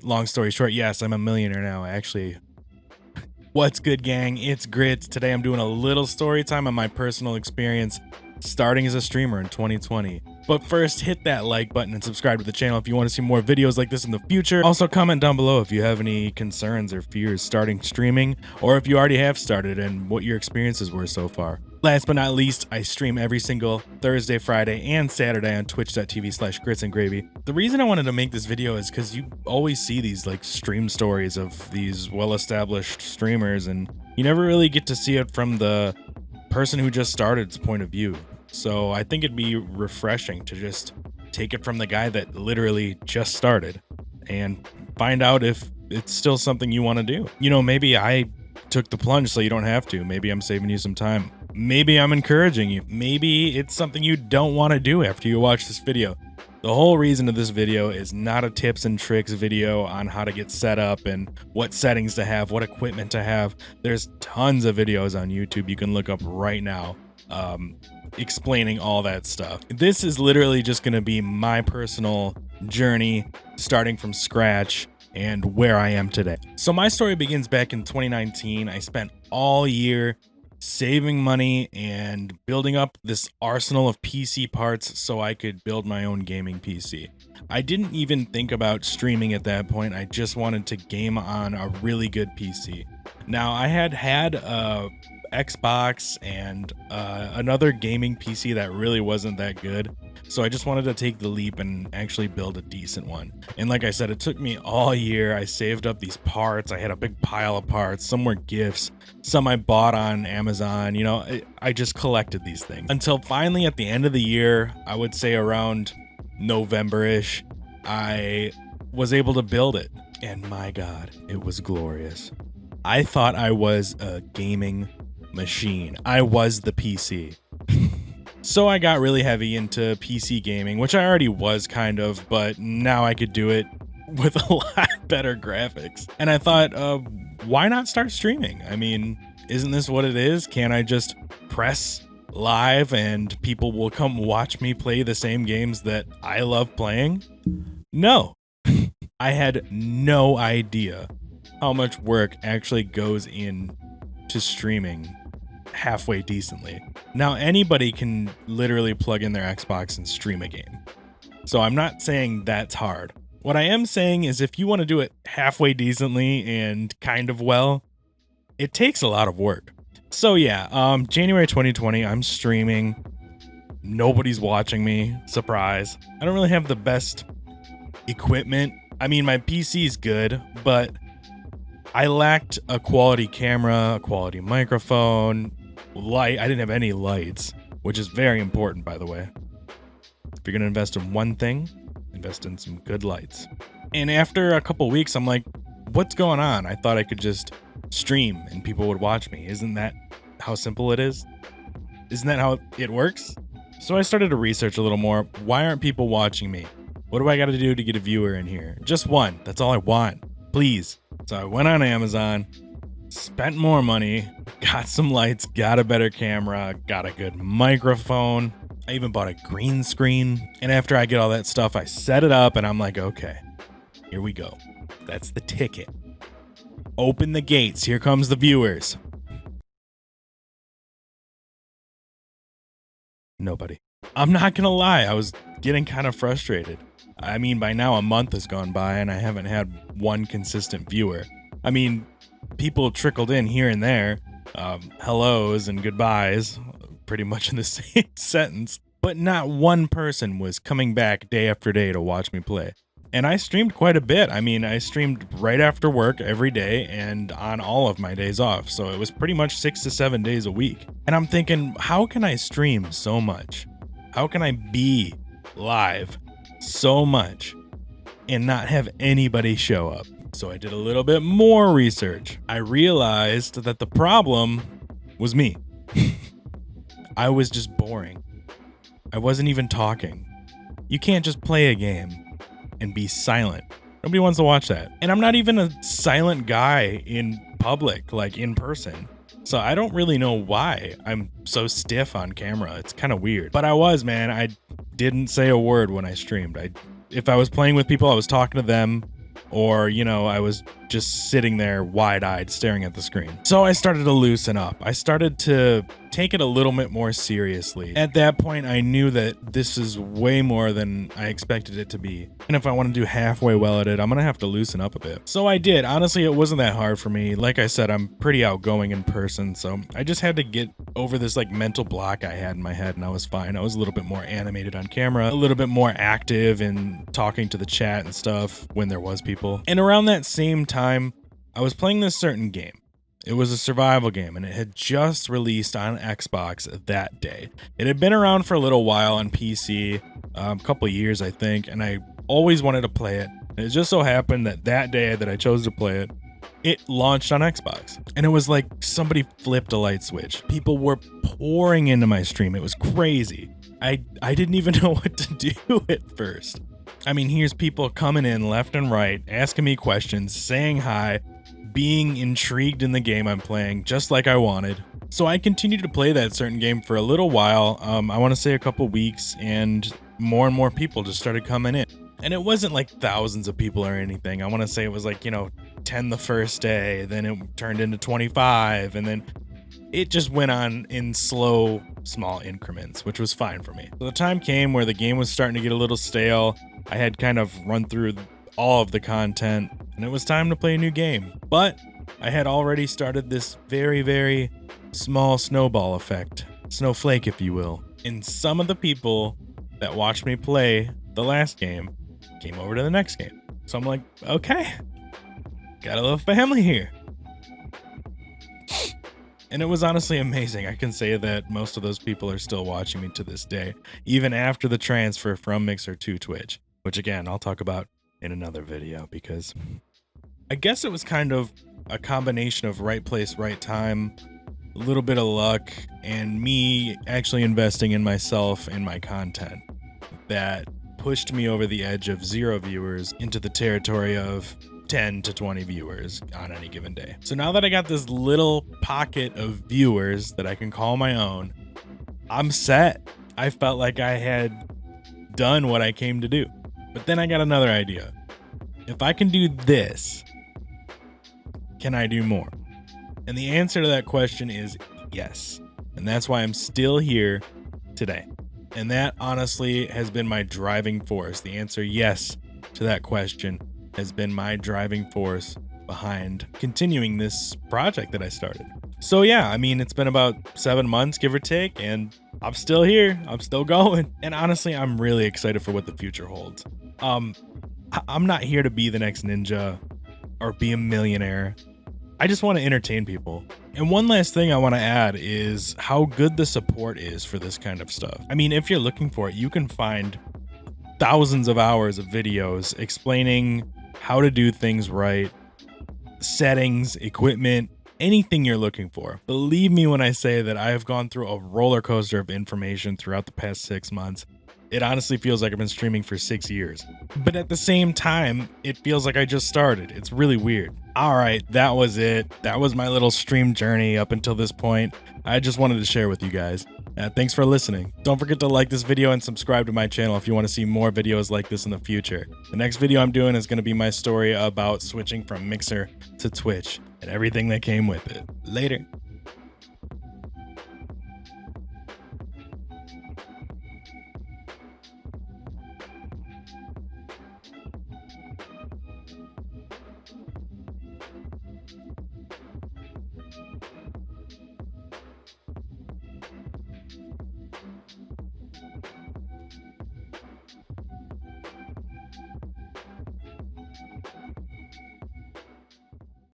Long story short, yes, I'm a millionaire now. Actually, what's good, gang? It's Grits. Today I'm doing a little story time on my personal experience starting as a streamer in 2020. But first, hit that like button and subscribe to the channel if you want to see more videos like this in the future. Also, comment down below if you have any concerns or fears starting streaming, or if you already have started and what your experiences were so far. Last but not least, I stream every single Thursday, Friday, and Saturday on twitch.tv/gritsandgravy. The reason I wanted to make this video is because you always see these like stream stories of these well-established streamers, and you never really get to see it from the person who just started's point of view. So I think it'd be refreshing to just take it from the guy that literally just started and find out if it's still something you want to do. You know, maybe I took the plunge so you don't have to. Maybe I'm saving you some time. Maybe I'm encouraging you. Maybe it's something you don't want to do after you watch this video. The whole reason of this video is not a tips and tricks video on how to get set up and what settings to have, what equipment to have. There's tons of videos on YouTube you can look up right now explaining all that stuff. This is literally just going to be my personal journey starting from scratch and where I am today. So my story begins back in 2019. I spent all year saving money and building up this arsenal of PC parts so I could build my own gaming PC. I didn't even think about streaming at that point. I just wanted to game on a really good PC. Now, I had a Xbox and another gaming PC that really wasn't that good. So I just wanted to take the leap and actually build a decent one. And like I said, it took me all year. I saved up these parts. I had a big pile of parts. Some were gifts. Some I bought on Amazon. You know, I just collected these things until finally at the end of the year, I would say around November-ish, I was able to build it. And my God, it was glorious. I thought I was a gaming machine. I was the PC. So I got really heavy into PC gaming, which I already was kind of, but now I could do it with a lot better graphics. And I thought, why not start streaming? I mean, isn't this what it is? Can't I just press live and people will come watch me play the same games that I love playing? No. I had no idea how much work actually goes into streaming halfway decently. Now anybody can literally plug in their Xbox and stream a game. So I'm not saying that's hard. What I am saying is if you want to do it halfway decently and kind of well, it takes a lot of work. So yeah, January 2020, I'm streaming. Nobody's watching me. Surprise. I don't really have the best equipment. I mean, my PC is good, but I lacked a quality camera, a quality microphone, light. I didn't have any lights, which is very important, by the way. If you're going to invest in one thing, invest in some good lights. And after a couple weeks, I'm like, what's going on? I thought I could just stream and people would watch me. Isn't that how simple it is? Isn't that how it works? So I started to research a little more. Why aren't people watching me? What do I got to do to get a viewer in here? Just one. That's all I want. Please. So I went on Amazon, spent more money, got some lights, got a better camera, got a good microphone. I even bought a green screen. And after I get all that stuff, I set it up and I'm like, okay, here we go. That's the ticket. Open the gates. Here comes the viewers. Nobody. I'm not gonna lie, I was getting kind of frustrated. I mean, by now a month has gone by and I haven't had one consistent viewer. I mean, people trickled in here and there, hellos and goodbyes, pretty much in the same sentence, but not one person was coming back day after day to watch me play. And I streamed quite a bit. I mean, I streamed right after work every day and on all of my days off. So it was pretty much 6 to 7 days a week. And I'm thinking, how can I stream so much? How can I be live so much and not have anybody show up? So I did a little bit more research. I realized that the problem was me. I was just boring. I wasn't even talking. You can't just play a game and be silent. Nobody wants to watch that. And I'm not even a silent guy in public, like in person. So I don't really know why I'm so stiff on camera. It's kind of weird. But I was, man. I didn't say a word when I streamed. If I was playing with people, I was talking to them. or, you know, I was just sitting there wide-eyed staring at the screen. So I started to loosen up. I started to take it a little bit more seriously. At that point, I knew that this is way more than I expected it to be. And if I want to do halfway well at it, I'm gonna have to loosen up a bit. So I did. Honestly, it wasn't that hard for me. Like I said, I'm pretty outgoing in person, so I just had to get over this like mental block I had in my head, and I was fine. I was a little bit more animated on camera, a little bit more active in talking to the chat and stuff when there was people. And around that same time, I was playing this certain game. It was a survival game, and it had just released on Xbox that day. It had been around for a little while on PC, a couple of years, I think, and I always wanted to play it. And it just so happened that that day that I chose to play it, it launched on Xbox. And it was like somebody flipped a light switch. People were pouring into my stream. It was crazy. I didn't even know what to do at first. I mean, here's people coming in left and right, asking me questions, saying hi, being intrigued in the game I'm playing, just like I wanted. So I continued to play that certain game for a little while, I want to say a couple weeks, and more people just started coming in. And it wasn't like thousands of people or anything. I want to say it was like, 10 the first day, then it turned into 25, and then it just went on in slow, small increments, which was fine for me. So the time came where the game was starting to get a little stale. I had kind of run through all of the content, and it was time to play a new game. But I had already started this very, very small snowball effect, snowflake, if you will. And some of the people that watched me play the last game came over to the next game. So I'm like, okay, got a little family here. And it was honestly amazing. I can say that most of those people are still watching me to this day, even after the transfer from Mixer to Twitch, which again, I'll talk about in another video, because I guess it was kind of a combination of right place, right time, a little bit of luck, and me actually investing in myself and my content that pushed me over the edge of 0 viewers into the territory of 10 to 20 viewers on any given day. So now that I got this little pocket of viewers that I can call my own, I'm set. I felt like I had done what I came to do. But then I got another idea. If I can do this, can I do more? And the answer to that question is yes. And that's why I'm still here today. And that honestly has been my driving force. The answer yes to that question has been my driving force behind continuing this project that I started. So yeah, I mean, it's been about 7 months, give or take, and I'm still here. I'm still going. And honestly, I'm really excited for what the future holds. I'm not here to be the next Ninja or be a millionaire. I just want to entertain people. And one last thing I want to add is how good the support is for this kind of stuff. I mean, if you're looking for it, you can find thousands of hours of videos explaining how to do things right, settings, equipment, anything you're looking for. Believe me when I say that I have gone through a roller coaster of information throughout the past 6 months. It honestly feels like I've been streaming for 6 years. But at the same time, it feels like I just started. It's really weird. All right, that was it. That was my little stream journey up until this point. I just wanted to share with you guys. Thanks for listening. Don't forget to like this video and subscribe to my channel if you want to see more videos like this in the future. The next video I'm doing is going to be my story about switching from Mixer to Twitch and everything that came with it. Later.